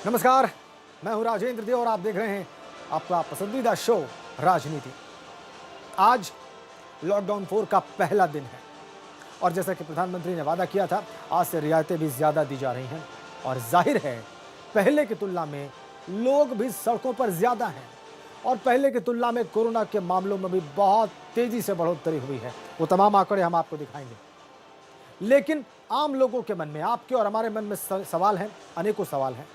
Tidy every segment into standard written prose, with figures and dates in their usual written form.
नमस्कार, मैं हूं राजेंद्र देव और आप देख रहे हैं आपका पसंदीदा शो राजनीति। आज लॉकडाउन 4 का पहला दिन है और जैसा कि प्रधानमंत्री ने वादा किया था, आज से रियायतें भी ज्यादा दी जा रही हैं और जाहिर है पहले की तुलना में लोग भी सड़कों पर ज्यादा हैं और पहले की तुलना में कोरोना के मामलों में भी बहुत तेजी से बढ़ोतरी हुई है। वो तमाम आंकड़े हम आपको दिखाएंगे, लेकिन आम लोगों के मन में, आपके और हमारे मन में सवाल हैं, अनेकों सवाल हैं।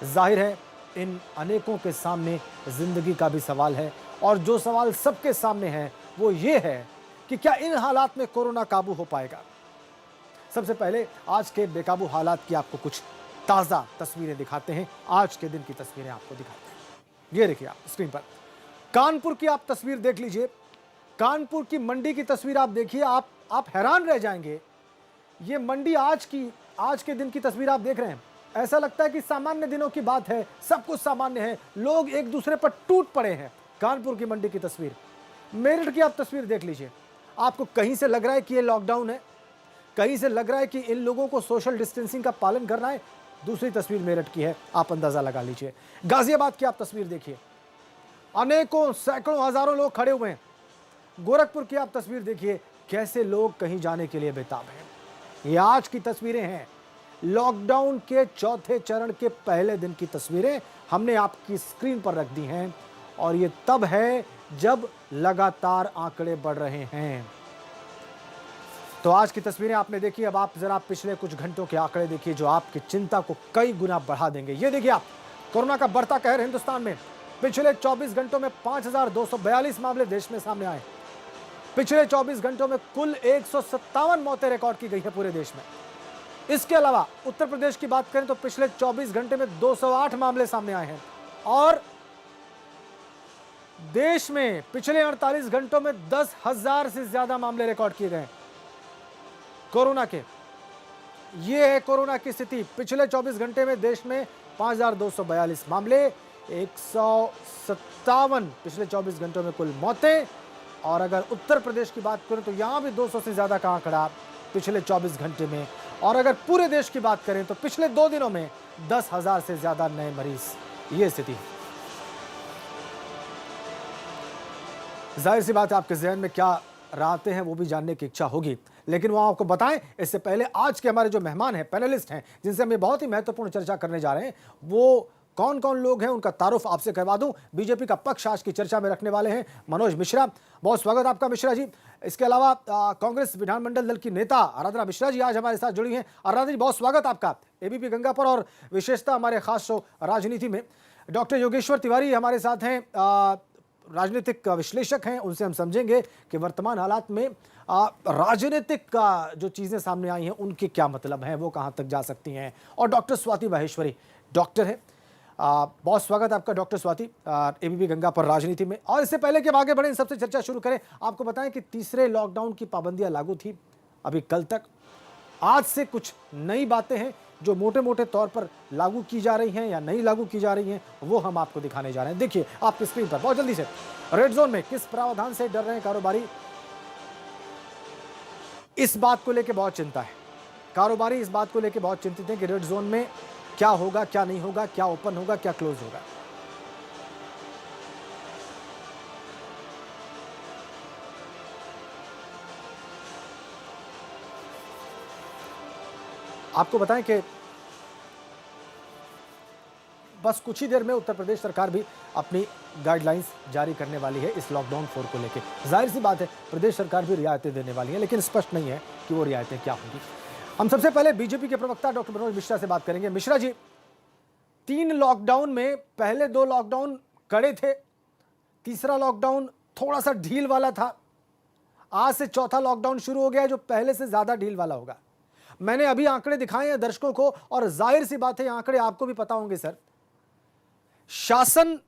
जाहिर है इन अनेकों के सामने जिंदगी का भी सवाल है और जो सवाल सबके सामने है वो ये है कि क्या इन हालात में कोरोना काबू हो पाएगा। सबसे पहले आज के बेकाबू हालात की आपको कुछ ताजा तस्वीरें दिखाते हैं। आज के दिन की तस्वीरें आपको दिखाते हैं। ये देखिए आप स्क्रीन पर कानपुर की आप तस्वीर देख लीजिए। कानपुर की मंडी की तस्वीर आप देखिए, आप हैरान रह जाएंगे। ये मंडी आज के दिन की तस्वीर आप देख रहे हैं। ऐसा लगता है कि सामान्य दिनों की बात है, सब कुछ सामान्य है, लोग एक दूसरे पर टूट पड़े हैं। कानपुर की मंडी की तस्वीर। मेरठ की आप तस्वीर देख लीजिए। आपको कहीं से लग रहा है कि ये लॉकडाउन है, कहीं से लग रहा है कि इन लोगों को सोशल डिस्टेंसिंग का पालन करना है। दूसरी तस्वीर मेरठ की है, आप अंदाजा लगा लीजिए। गाजियाबाद की आप तस्वीर देखिए, अनेकों सैकड़ों हजारों लोग खड़े हुए हैं। गोरखपुर की आप तस्वीर देखिए, कैसे लोग कहीं जाने के लिए बेताब हैं। ये आज की तस्वीरें हैं, लॉकडाउन के चौथे चरण के पहले दिन की तस्वीरें हमने आपकी स्क्रीन पर रख दी हैं और ये तब है जब लगातार आंकड़े बढ़ रहे हैं। तो आज की तस्वीरें आपने देखी, अब आप जरा पिछले कुछ घंटों के आंकड़े देखिए जो आपकी चिंता को कई गुना बढ़ा देंगे। ये देखिए आप, कोरोना का बढ़ता कहर हिंदुस्तान में। पिछले 24 घंटों में 5,242 मामले देश में सामने आए। पिछले 24 घंटों में कुल 157 मौतें रिकॉर्ड की गई है पूरे देश में। इसके अलावा उत्तर प्रदेश की बात करें तो पिछले 24 घंटे में 208 मामले सामने आए हैं और देश में पिछले 48 घंटों में 10,000 से ज्यादा मामले रिकॉर्ड किए गए कोरोना के। यह है कोरोना की स्थिति। पिछले 24 घंटे में देश में 5,242 मामले, 157 पिछले 24 घंटों में कुल मौतें। और अगर उत्तर प्रदेश की बात करें तो यहां भी 200 से ज्यादा का आंकड़ा पिछले 24 घंटे में। और अगर पूरे देश की बात करें तो पिछले 2 दिनों में 10,000 से ज्यादा नए मरीज। ये स्थिति है। जाहिर सी बात है आपके जहन में क्या राहतें हैं वो भी जानने की इच्छा होगी, लेकिन वो आपको बताएं इससे पहले आज के हमारे जो मेहमान हैं, पैनलिस्ट हैं, जिनसे हम बहुत ही महत्वपूर्ण चर्चा करने जा रहे हैं, वो कौन कौन लोग हैं उनका तारुफ आपसे करवा दूं। बीजेपी का पक्ष आज की चर्चा में रखने वाले हैं मनोज मिश्रा। बहुत स्वागत आपका मिश्रा जी। इसके अलावा कांग्रेस विधानमंडल दल की नेता आराधना मिश्रा जी आज हमारे साथ जुड़ी हैं। आराधना जी, बहुत स्वागत आपका एबीपी गंगा पर और विशेषता हमारे खास शो राजनीति में। डॉक्टर योगेश्वर तिवारी हमारे साथ हैं, राजनीतिक विश्लेषक हैं। उनसे हम समझेंगे कि वर्तमान हालात में राजनीतिक का जो चीजें सामने आई हैं उनके क्या मतलब हैं, वो कहां तक जा सकती हैं। और डॉक्टर स्वाति माहेश्वरी डॉक्टर है। बहुत स्वागत आपका डॉक्टर स्वाति एबीपी गंगा पर राजनीति में। और इससे पहले कि हम आगे बढ़े, इन सबसे चर्चा शुरू करें, आपको बताएं कि तीसरे लॉकडाउन की पाबंदियां लागू थी अभी कल तक। आज से कुछ नई बातें हैं जो मोटे मोटे तौर पर लागू की जा रही हैं या नहीं लागू की जा रही हैं, वो हम आपको दिखाने जा रहे हैं। देखिए आपकी स्क्रीन पर बहुत जल्दी से। रेड जोन में किस प्रावधान से डर रहे हैं कारोबारी, इस बात को लेकर बहुत चिंता है। कारोबारी इस बात को लेकर बहुत चिंतित हैं कि रेड जोन में क्या होगा, क्या नहीं होगा, क्या ओपन होगा, क्या क्लोज होगा। आपको बताएं कि बस कुछ ही देर में उत्तर प्रदेश सरकार भी अपनी गाइडलाइंस जारी करने वाली है इस लॉकडाउन 4 को लेकर। जाहिर सी बात है प्रदेश सरकार भी रियायतें देने वाली है, लेकिन स्पष्ट नहीं है कि वो रियायतें क्या होंगी। हम सबसे पहले बीजेपी के प्रवक्ता डॉक्टर मनोज मिश्रा से बात करेंगे। मिश्रा जी, 3 लॉकडाउन में पहले 2 लॉकडाउन कड़े थे, तीसरा लॉकडाउन थोड़ा सा ढील वाला था, आज से चौथा लॉकडाउन शुरू हो गया जो पहले से ज्यादा ढील वाला होगा। मैंने अभी आंकड़े दिखाए हैं दर्शकों को और जाहिर सी बात है आंकड़े आपको भी पता होंगे सर। शासन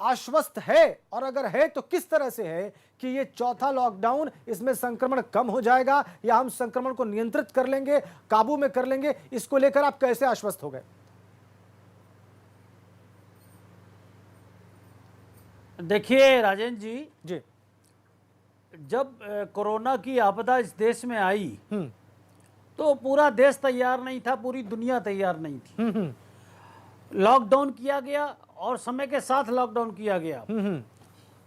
आश्वस्त है, और अगर है तो किस तरह से है कि ये चौथा लॉकडाउन, इसमें संक्रमण कम हो जाएगा या हम संक्रमण को नियंत्रित कर लेंगे, काबू में कर लेंगे, इसको लेकर आप कैसे आश्वस्त हो गए? देखिए राजेंद्र जी, जब कोरोना की आपदा इस देश में आई तो पूरा देश तैयार नहीं था, पूरी दुनिया तैयार नहीं थी। लॉकडाउन किया गया और समय के साथ लॉकडाउन किया गया।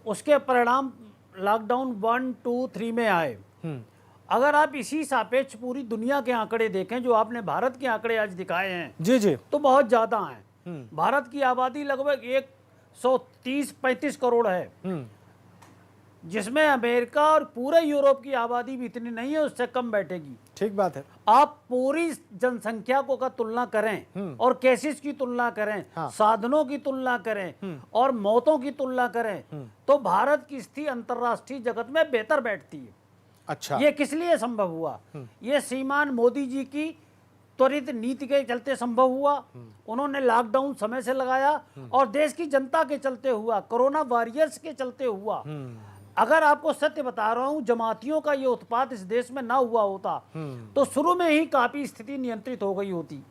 उसके परिणाम लॉकडाउन 1, 2, 3 में आए। अगर आप इसी सापेक्ष पूरी दुनिया के आंकड़े देखें जो आपने भारत के आंकड़े आज दिखाए हैं, जी जी, तो बहुत ज्यादा हैं। भारत की आबादी लगभग 130-135 करोड़ है, जिसमें अमेरिका और पूरे यूरोप की आबादी भी इतनी नहीं है, उससे कम बैठेगी। ठीक बात है। आप पूरी जनसंख्या को का तुलना करें और केसेस की तुलना करें, हाँ। साधनों की तुलना करें और मौतों की तुलना करें, तो भारत की स्थिति अंतर्राष्ट्रीय जगत में बेहतर बैठती है। अच्छा, ये किस लिए संभव हुआ? ये श्रीमान मोदी जी की त्वरित नीति के चलते संभव हुआ। उन्होंने लॉकडाउन समय से लगाया और देश की जनता के चलते हुआ, कोरोना वॉरियर्स के चलते हुआ। अगर आपको सत्य बता रहा हूं, जमातियों का ये उत्पात इस देश में ना हुआ होता तो शुरू में ही काफी स्थिति नियंत्रित हो गई होती।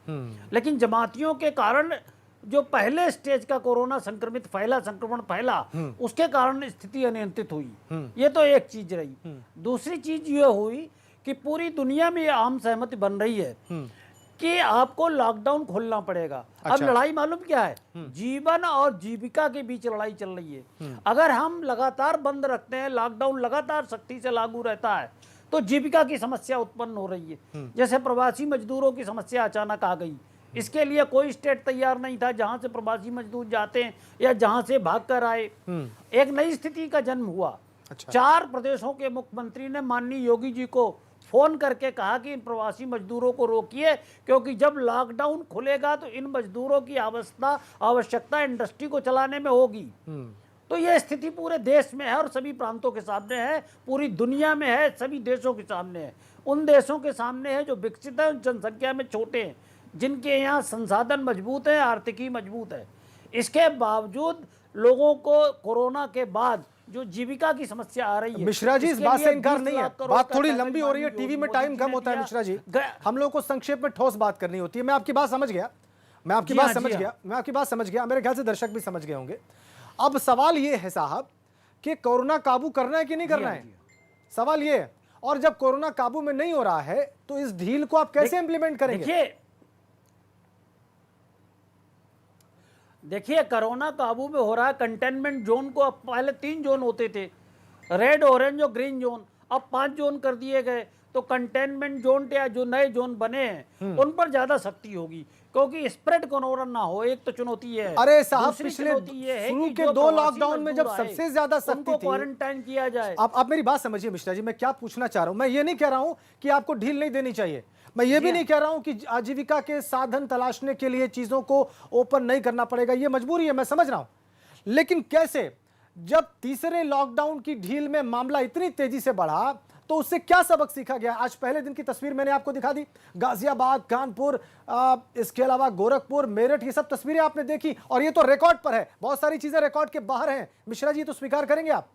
लेकिन जमातियों के कारण जो पहले स्टेज का कोरोना संक्रमण फैला, उसके कारण स्थिति अनियंत्रित हुई। ये तो एक चीज रही। दूसरी चीज ये हुई कि पूरी दुनिया में ये आम सहमति बन रही है कि आपको लॉकडाउन खोलना पड़ेगा। अच्छा। अब लड़ाई मालूम क्या है? जीवन और जीविका के बीच लड़ाई चल रही है। अगर हम लगातार बंद रखते हैं, लॉकडाउन लगातार सख्ती से लागू रहता है, तो जीविका की समस्या उत्पन्न हो रही है। जैसे प्रवासी मजदूरों की समस्या अचानक आ गई। इसके लिए कोई स्टेट तैयार नहीं था जहां से प्रवासी मजदूर जाते हैं या जहां से भाग कर आए। एक नई स्थिति का जन्म हुआ। अच्छा। 4 प्रदेशों के मुख्यमंत्री ने माननीय योगी जी को फोन करके कहा कि इन प्रवासी मजदूरों को रोकिए, क्योंकि जब लॉकडाउन खुलेगा तो इन मजदूरों की आवश्यकता इंडस्ट्री को चलाने में होगी। तो यह स्थिति पूरे देश में है और सभी प्रांतों के सामने है, पूरी दुनिया में है, सभी देशों के सामने है। उन देशों के सामने है जो विकसित है, जनसंख्या में छोटे हैं, जिनके यहाँ संसाधन मजबूत है, आर्थिकी मजबूत है। इसके बावजूद लोगों को कोरोना के बाद जो जीविका की समस्या आ रही है, मिश्रा जी, इस इसके बात लिए से इनकार 20 नहीं है। लाख करोड़ बात का थोड़ी पैकेज लंबी हो रही है, माननीय टीवी में योगी टाइम जी कम ने होता है दिया। मिश्रा जी। हम लोगों को संक्षेप में ठोस बात करनी होती है। मैं आपकी बात समझ गया, मैं आपकी जी बात हाँ, समझ जी गया, मैं आपकी बात समझ गया। मेरे ख्याल से दर्शक भी समझ गए होंगे। अब सवाल ये है साहब कि कोरोना काबू करना है कि नहीं करना है, सवाल ये है। और जब कोरोना काबू में नहीं हो रहा है तो इस ढील को आप कैसे इंप्लीमेंट करेंगे? देखिए, कोरोना काबू में हो रहा है। कंटेनमेंट जोन को अब पहले 3 जोन होते थे, रेड, ऑरेंज और ग्रीन जोन, अब 5 जोन कर दिए गए। तो कंटेनमेंट जोन या जो नए जोन बने हैं उन पर ज्यादा सख्ती होगी, क्योंकि स्प्रेड कोरोना ना हो। एक तो चुनौती है। अरे साहब, दूसरी पिछले चुनौती ये है शुरू कि के जो 2 प्रवासी लॉकडाउन में जब मजदूर आए, सबसे ज्यादा सख्ती उनको थी, क्वारंटाइन किया जाए। आप मेरी बात समझिए मिश्रा जी, मैं क्या पूछना चाह रहा हूं। मैं ये नहीं कह रहा हूं कि आपको ढील नहीं देनी चाहिए। मैं ये भी नहीं कह रहा हूं कि आजीविका के साधन तलाशने के लिए चीजों को ओपन नहीं करना पड़ेगा, ये मजबूरी है, मैं समझ रहा हूं। लेकिन कैसे, जब तीसरे लॉकडाउन की ढील में मामला इतनी तेजी से बढ़ा तो उससे क्या सबक सीखा गया? आज पहले दिन की तस्वीर मैंने आपको दिखा दी, गाजियाबाद, कानपुर, इसके अलावा गोरखपुर, मेरठ, ये सब तस्वीरें आपने देखी और ये तो रिकॉर्ड पर है। बहुत सारी चीजें रिकॉर्ड के बाहर हैं। मिश्रा जी, तो स्वीकार करेंगे आप?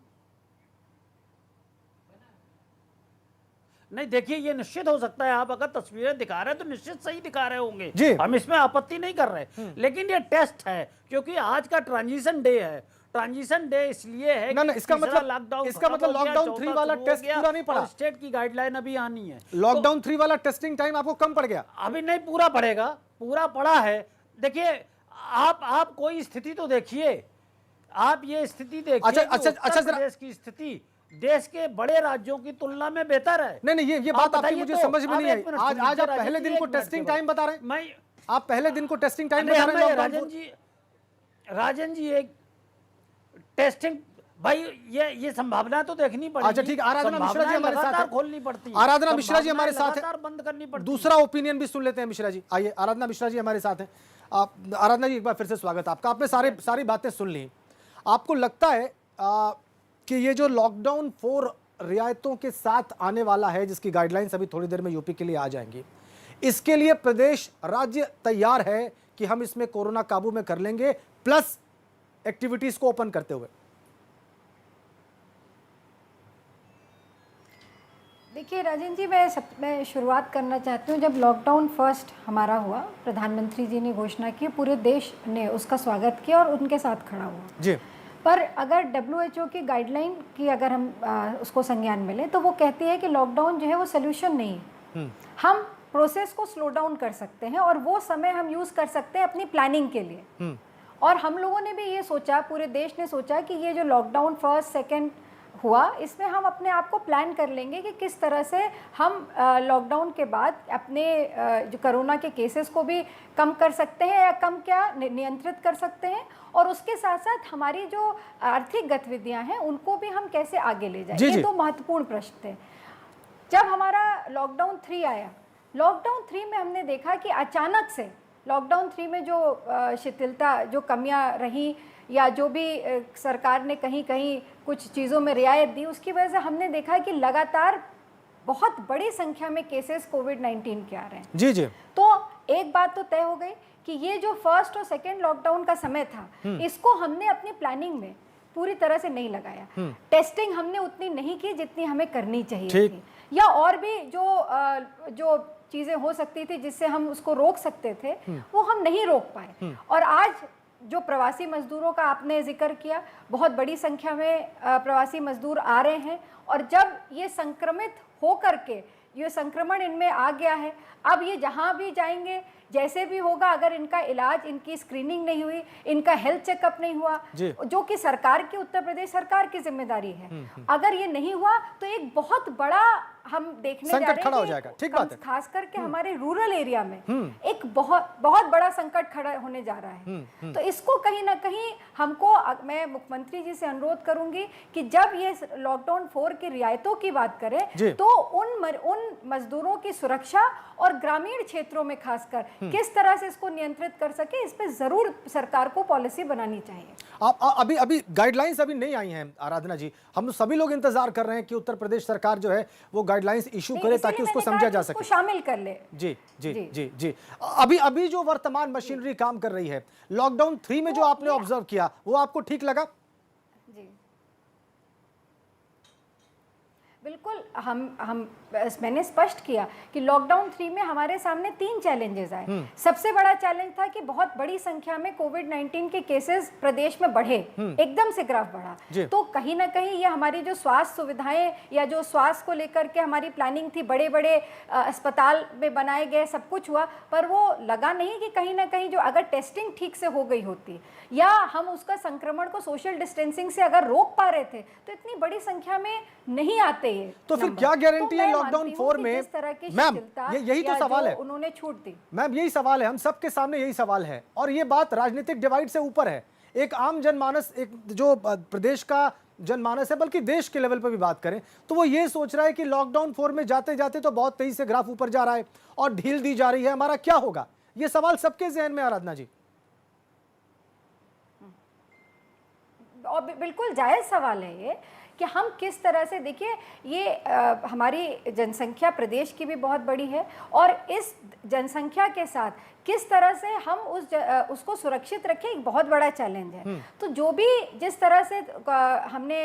नहीं, देखिए, ये निश्चित हो सकता है। आप अगर तस्वीरें दिखा रहे हैं तो निश्चित सही दिखा रहे होंगे जी। हम इसमें आपत्ति नहीं कर रहे। लेकिन ये टेस्ट है, क्योंकि आज का ट्रांजिशन डे है। ट्रांजिशन डे इसलिए है ना, कि इसका तीसरा मतलब लॉकडाउन लॉकडाउन 3 वाला टेस्ट पूरा नहीं पड़ा। स्टेट की गाइडलाइन अभी आनी है। लॉकडाउन 3 वाला टेस्टिंग टाइम आपको कम पड़ गया? अभी नहीं, पूरा पड़ेगा, पूरा पड़ा है। देखिए, आप कोई स्थिति तो देखिए, आप ये स्थिति देखिए। अच्छा, उत्तर प्रदेश की स्थिति देश के बड़े राज्यों की तुलना में बेहतर है। नहीं, ये बात आपकी मुझे समझ में नहीं आई। आज आप पहले दिन को एक टेस्टिंग टाइम बता रहे हैं। मैं आप पहले दिन को टेस्टिंग टाइम बता रहे हैं। राजन जी एक टेस्टिंग, भाई ये संभावना तो देखनी पड़ेगी। अच्छा ठीक, आराधना मिश्रा जी हमारे साथ है, खोलनी पड़ती है। आराधना मिश्रा जी हमारे साथ है, बंद करनी पड़ती। दूसरा ओपिनियन भी सुन लेते हैं मिश्रा जी। आइए, आराधना मिश्रा जी हमारे साथ हैं। आराधना जी, एक बार फिर से स्वागत आपका। आपने सारी बातें सुन ली। आपको लगता है कि ये जो लॉकडाउन 4 रियायतों के साथ आने वाला है, जिसकी गाइडलाइंस अभी थोड़ी देर में यूपी के लिए आ जाएंगी, इसके लिए प्रदेश राज्य तैयार है कि हम इसमें कोरोना काबू में कर लेंगे, प्लस एक्टिविटीज को ओपन करते हुए? देखिए राजन जी, मैं शुरुआत करना चाहती हूँ। जब लॉकडाउन फर्स्ट हमारा हुआ, प्रधानमंत्री जी ने घोषणा की, पूरे देश ने उसका स्वागत किया और उनके साथ खड़ा हुआ जी। पर अगर WHO की गाइडलाइन की अगर हम उसको संज्ञान में लें तो वो कहती है कि लॉकडाउन जो है वो सोल्यूशन नहीं है। हम प्रोसेस को स्लो डाउन कर सकते हैं और वो समय हम यूज़ कर सकते हैं अपनी प्लानिंग के लिए। और हम लोगों ने भी ये सोचा, पूरे देश ने सोचा कि ये जो लॉकडाउन फर्स्ट सेकेंड हुआ, इसमें हम अपने आप को प्लान कर लेंगे कि किस तरह से हम लॉकडाउन के बाद अपने जो कोरोना के केसेस को भी कम कर सकते हैं या कम क्या नियंत्रित कर सकते हैं, और उसके साथ साथ हमारी जो आर्थिक गतिविधियां हैं उनको भी हम कैसे आगे ले जाएं। ये 2 महत्वपूर्ण प्रश्न थे। जब हमारा लॉकडाउन 3 आया, लॉकडाउन 3 में हमने देखा कि अचानक से लॉकडाउन 3 में जो शिथिलता, जो कमियां रही या जो भी सरकार ने कहीं कहीं कुछ चीज़ों में रियायत दी, उसकी वजह से हमने देखा कि लगातार बहुत बड़ी संख्या में केसेस कोविड-19 के आ रहे हैं। जी जी। तो एक बात तो तय हो गई कि ये जो फर्स्ट और सेकेंड लॉकडाउन का समय था, इसको हमने अपनी प्लानिंग में पूरी तरह से नहीं लगाया। टेस्टिंग हमने उतनी नहीं की जितनी हमें करनी चाहिए थी, या और भी जो चीज़ें हो सकती थी जिससे हम उसको रोक सकते थे, वो हम नहीं रोक पाए। और आज जो प्रवासी मजदूरों का आपने जिक्र किया, बहुत बड़ी संख्या में प्रवासी मजदूर आ रहे हैं, और जब ये संक्रमित हो करके ये संक्रमण इनमें आ गया है, अब ये जहाँ भी जाएंगे, जैसे भी होगा, अगर इनका इलाज, इनकी स्क्रीनिंग नहीं हुई, इनका हेल्थ चेकअप नहीं हुआ, जो कि सरकार की, उत्तर प्रदेश सरकार की जिम्मेदारी है, अगर ये नहीं हुआ तो एक बहुत बड़ा हम देखने जा रहे हैं, खड़ा हो जाएगा। ठीक बात है। खास करके हमारे रूरल एरिया में एक बहुत बड़ा संकट खड़ा होने जा रहा है। तो इसको कहीं ना कहीं हमको, मैं मुख्यमंत्री जी से अनुरोध करूंगी कि जब ये लॉकडाउन 4 की रियायतों की बात करें तो उन मजदूरों की सुरक्षा और ग्रामीण क्षेत्रों में खासकर किस तरह से इसको नियंत्रित कर सके, इस पे जरूर सरकार को पॉलिसी बनानी चाहिए। अभी गाइडलाइंस अभी नहीं आई हैं आराधना जी, हम सभी लोग इंतजार कर रहे हैं कि उत्तर प्रदेश सरकार जो है वो गाइडलाइंस इशू करे ताकि उसको समझा जा सके, शामिल कर ले। जी जी जी जी जी। अभी जो वर्तमान मशीनरी काम कर रही है, लॉकडाउन 3 में जो आपने ऑब्जर्व किया, वो आपको ठीक लगा? जी बिल्कुल। मैंने स्पष्ट किया कि लॉकडाउन 3 में हमारे सामने 3 चैलेंजेस आए। सबसे बड़ा चैलेंज था कि बहुत बड़ी संख्या में कोविड-19 के केसेस प्रदेश में बढ़े, एकदम से ग्राफ बढ़ा। तो कहीं ना कहीं ये हमारी जो स्वास्थ्य सुविधाएं या जो स्वास्थ्य को लेकर के हमारी प्लानिंग थी, बड़े बड़े अस्पताल में बनाए गए, सब कुछ हुआ, पर वो लगा नहीं कि कहीं ना कहीं जो अगर टेस्टिंग ठीक से हो गई होती या हम उसका संक्रमण को सोशल डिस्टेंसिंग से अगर रोक पा रहे थे तो इतनी बड़ी संख्या में नहीं आते। तो फिर क्या गारंटी है लॉकडाउन 4 में? मैम, यही तो सवाल है, उन्होंने छूट दी। मैम यही सवाल है, हम सबके सामने यही सवाल है, और ये बात राजनीतिक डिवाइड से ऊपर है। एक आम जनमानस, एक जो प्रदेश का जनमानस है, बल्कि देश के लेवल पर भी बात करें तो वो ये सोच रहा है कि लॉकडाउन 4 में जाते जाते तो बहुत तेजी से ग्राफ ऊपर जा रहा है और ढील दी जा रही है, हमारा क्या होगा? ये सवाल सबके जहन में। आराधना जी, और बिल्कुल जायज़ सवाल है ये कि हम किस तरह से, देखिए ये हमारी जनसंख्या प्रदेश की भी बहुत बड़ी है, और इस जनसंख्या के साथ किस तरह से हम उसको सुरक्षित रखें, एक बहुत बड़ा चैलेंज है। तो जो भी जिस तरह से हमने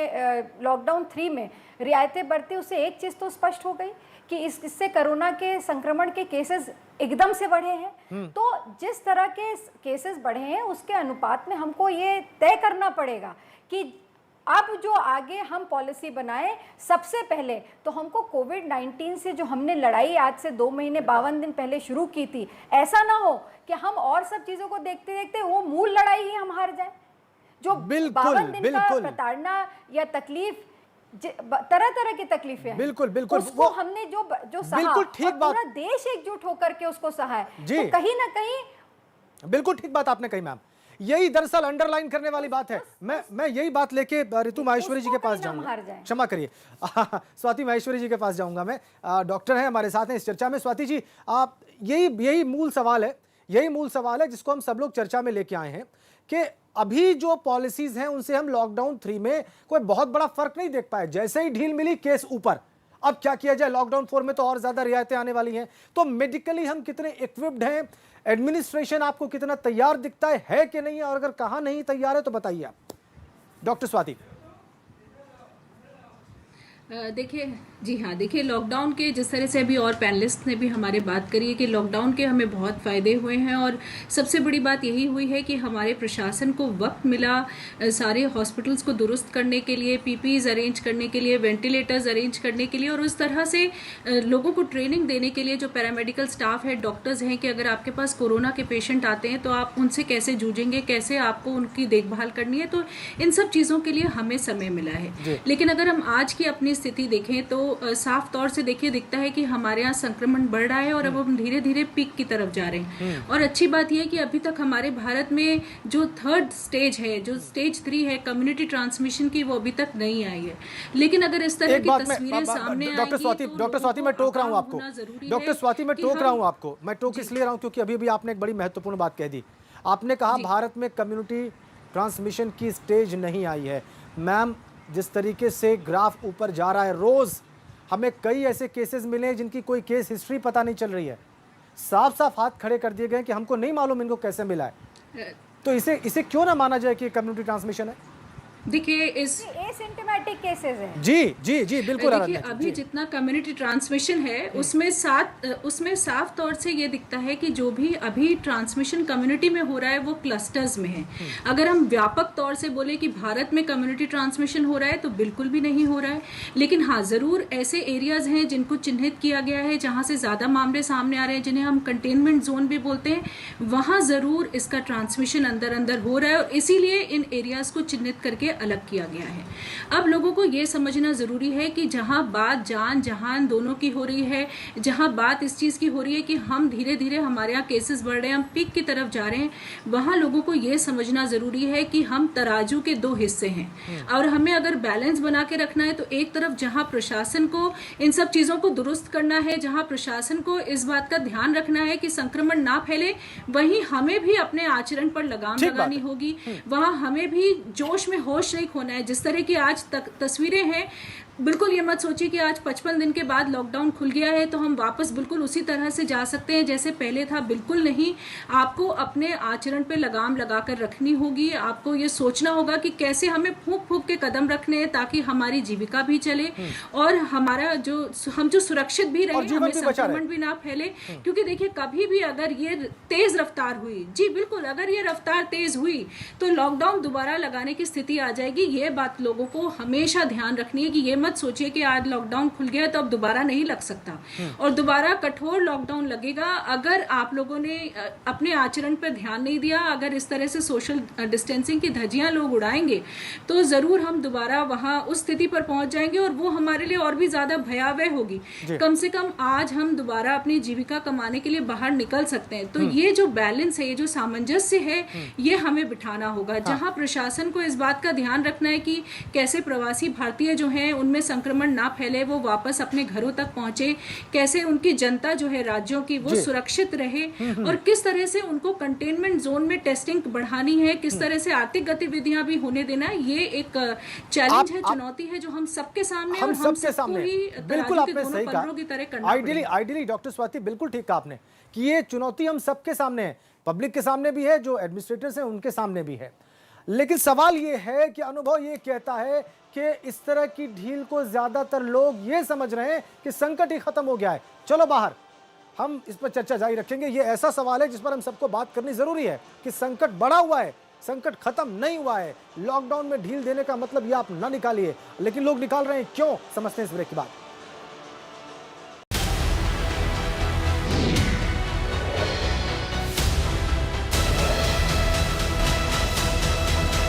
लॉकडाउन 3 में रियायतें बरती, उससे एक चीज़ तो स्पष्ट हो गई कि इससे कोरोना के संक्रमण के केसेस एकदम से बढ़े हैं। तो जिस तरह के केसेस बढ़े हैं उसके अनुपात में हमको ये तय करना पड़ेगा कि अब जो आगे हम पॉलिसी बनाएं, सबसे पहले तो हमको कोविड-19 से जो हमने लड़ाई आज से 2 महीने 52 दिन पहले शुरू की थी, ऐसा ना हो कि हम और सब चीज़ों को देखते देखते वो मूल लड़ाई ही हम हार जाएं। जो 52 दिन का प्रताड़ना या तकलीफ, तरह तरह की तकलीफें हैं, बिल्कुल उसको हमने जो सहा, बिल्कुल ठीक बात, पूरा देश एकजुट होकर के उसको सहा है। तो कहीं ना कहीं बिल्कुल ठीक बात आपने कही मैम। यही दरअसल अंडरलाइन करने वाली बात है। मैं यही बात लेके ऋतु माहेश्वरी जी के पास जाऊंगा, क्षमा करिए स्वाति माहेश्वरी जी के पास जाऊंगा। मैं डॉक्टर हैं हमारे साथ हैं इस चर्चा में। स्वाति जी, आप यही मूल सवाल है जिसको हम सब लोग चर्चा में लेके आए हैं कि अभी जो पॉलिसीज हैं उनसे हम लॉकडाउन 3 में कोई बहुत बड़ा फर्क नहीं देख पाए। जैसे ही ढील मिली, केस ऊपर। अब क्या किया जाए? लॉकडाउन 4 में तो और ज्यादा रियायतें आने वाली हैं। तो मेडिकली हम कितने इक्विप्ड हैं? एडमिनिस्ट्रेशन आपको कितना तैयार दिखता है कि नहीं? और अगर कहां नहीं तैयार है तो बताइए आप, डॉक्टर स्वाति। देखिए, जी हाँ, देखिए लॉकडाउन के जिस तरह से अभी और पैनलिस्ट ने भी हमारे बात करी है कि लॉकडाउन के हमें बहुत फ़ायदे हुए हैं, और सबसे बड़ी बात यही हुई है कि हमारे प्रशासन को वक्त मिला सारे हॉस्पिटल्स को दुरुस्त करने के लिए, पीपीईज अरेंज करने के लिए, वेंटिलेटर्स अरेंज करने के लिए, और उस तरह से लोगों को ट्रेनिंग देने के लिए जो पैरामेडिकल स्टाफ है, डॉक्टर्स हैं, कि अगर आपके पास कोरोना के पेशेंट आते हैं तो आप उनसे कैसे जूझेंगे, कैसे आपको उनकी देखभाल करनी है। तो इन सब चीज़ों के लिए हमें समय मिला है। लेकिन अगर हम आज की अपनी स्थिति देखें तो साफ तौर से देखिए दिखता है कि हमारे यहाँ संक्रमण बढ़ रहा है और अब हम धीरे धीरे पीक की तरफ जा रहे हैं। और अच्छी बात यह है कि अभी तक हमारे भारत में जो थर्ड स्टेज है, जो स्टेज 3 है कम्युनिटी ट्रांसमिशन की, वो अभी तक नहीं आई है। लेकिन अगर इस तरह की तस्वीरें सामने आएंगी, डॉक्टर स्वाति मैं टोक रहा हूँ आपको, डॉक्टर स्वाति मैं टोक रहा हूँ आपको, मैं टोक इसलिए रहा हूँ क्योंकि अभी भी आपने एक बड़ी महत्वपूर्ण बात कह दी। आपने कहा भारत में कम्युनिटी ट्रांसमिशन की स्टेज नहीं आई है। मैम, जिस तरीके से ग्राफ ऊपर जा रहा है, रोज हमें कई ऐसे केसेस मिले हैं जिनकी कोई केस हिस्ट्री पता नहीं चल रही है। साफ साफ हाथ खड़े कर दिए गए कि हमको नहीं मालूम इनको कैसे मिला है। तो इसे क्यों ना माना जाए कि कम्युनिटी ट्रांसमिशन है? देखिए, इस एसिम्प्टोमेटिक केसेस हैं। जी बिल्कुल। देखिए, अभी जितना कम्युनिटी ट्रांसमिशन है उसमें साफ तौर से ये दिखता है कि जो भी अभी ट्रांसमिशन कम्युनिटी में हो रहा है वो क्लस्टर्स में है। अगर हम व्यापक तौर से बोले कि भारत में कम्युनिटी ट्रांसमिशन हो रहा है तो बिल्कुल भी नहीं हो रहा है। लेकिन हाँ, ज़रूर ऐसे एरियाज हैं जिनको चिन्हित किया गया है, जहाँ से ज़्यादा मामले सामने आ रहे हैं, जिन्हें हम कंटेनमेंट जोन भी बोलते हैं, वहाँ ज़रूर इसका ट्रांसमिशन अंदर अंदर हो रहा है, और इसीलिए इन एरियाज़ को चिन्हित करके अलग किया गया है। अब लोगों को यह समझना जरूरी है कि जहां बात जान जहान दोनों की हो रही है, जहां बात इस चीज की हो रही है कि हम धीरे धीरे हमारे यहाँ केसेस बढ़ रहे हैं, हम पीक की तरफ जा रहे हैं, वहां लोगों को यह समझना जरूरी है कि हम तराजू के दो हिस्से हैं और हमें अगर बैलेंस बना के रखना है तो एक तरफ जहां प्रशासन को इन सब चीजों को दुरुस्त करना है, जहां प्रशासन को इस बात का ध्यान रखना है कि संक्रमण ना फैले, वहीं हमें भी अपने आचरण पर लगाम लगानी होगी। वहां हमें भी जोश में होश नहीं खोना है। जिस तरह की आज तक तस्वीरें हैं, बिल्कुल ये मत सोचिए कि आज 55 दिन के बाद लॉकडाउन खुल गया है तो हम वापस बिल्कुल उसी तरह से जा सकते हैं जैसे पहले था। बिल्कुल नहीं। आपको अपने आचरण पे लगाम लगाकर रखनी होगी। आपको ये सोचना होगा कि कैसे हमें फूंक फूंक के कदम रखने हैं ताकि हमारी जीविका भी चले और हमारा हम सुरक्षित भी रहे, हमें संक्रमण भी ना फैले। क्योंकि देखिए, कभी भी अगर ये तेज रफ्तार हुई, जी बिल्कुल, अगर ये रफ्तार तेज हुई तो लॉकडाउन दोबारा लगाने की स्थिति आ जाएगी। ये बात लोगों को हमेशा ध्यान रखनी है कि ये मत सोचिए कि आज लॉकडाउन खुल गया तो अब दोबारा नहीं लग सकता और दोबारा कठोर लॉकडाउन लगेगा अगर आप लोगों ने अपने आचरण पर ध्यान नहीं दिया। अगर इस तरह से सोशल डिस्टेंसिंग की धज्जियां लोग उड़ाएंगे तो जरूर हम दोबारा वहां उस स्थिति पर पहुंच जाएंगे और वो हमारे लिए और भी ज्यादा भयावह होगी। कम से कम आज हम दोबारा अपनी जीविका कमाने के लिए बाहर निकल सकते हैं। तो ये जो बैलेंस है, ये जो सामंजस्य है, ये हमें बिठाना होगा। जहां प्रशासन को इस बात का ध्यान रखना है कि कैसे प्रवासी भारतीय जो हैं उनमें संक्रमण ना फैले, वो वापस अपने घरों तक पहुंचे, कैसे उनकी जनता जो है राज्यों की वो सुरक्षित रहे और किस तरह से उनको कंटेनमेंट जोन में टेस्टिंग बढ़ानी है, किस तरह से आर्थिक गतिविधियां भी होने देना है। ये एक चैलेंज है, चुनौती है जो हम सबके सामने हम सबके सामने बिल्कुल आपने सही कहा। आइडियली डॉक्टर स्वाति बिल्कुल ठीक कहा आपने कि ये चुनौती हम सबके सामने है, पब्लिक के सामने भी है, जो एडमिनिस्ट्रेटर्स हैं उनके सामने भी है। लेकिन सवाल ये है कि अनुभव ये कहता है कि इस तरह की ढील को ज्यादातर लोग ये समझ रहे हैं कि संकट ही खत्म हो गया है, चलो बाहर। हम इस पर चर्चा जारी रखेंगे। ये ऐसा सवाल है जिस पर हम सबको बात करनी जरूरी है कि संकट बढ़ा हुआ है, संकट खत्म नहीं हुआ है। लॉकडाउन में ढील देने का मतलब ये आप ना निकालिए, लेकिन लोग निकाल रहे हैं। क्यों? समझते हैं इस ब्रेक के बाद।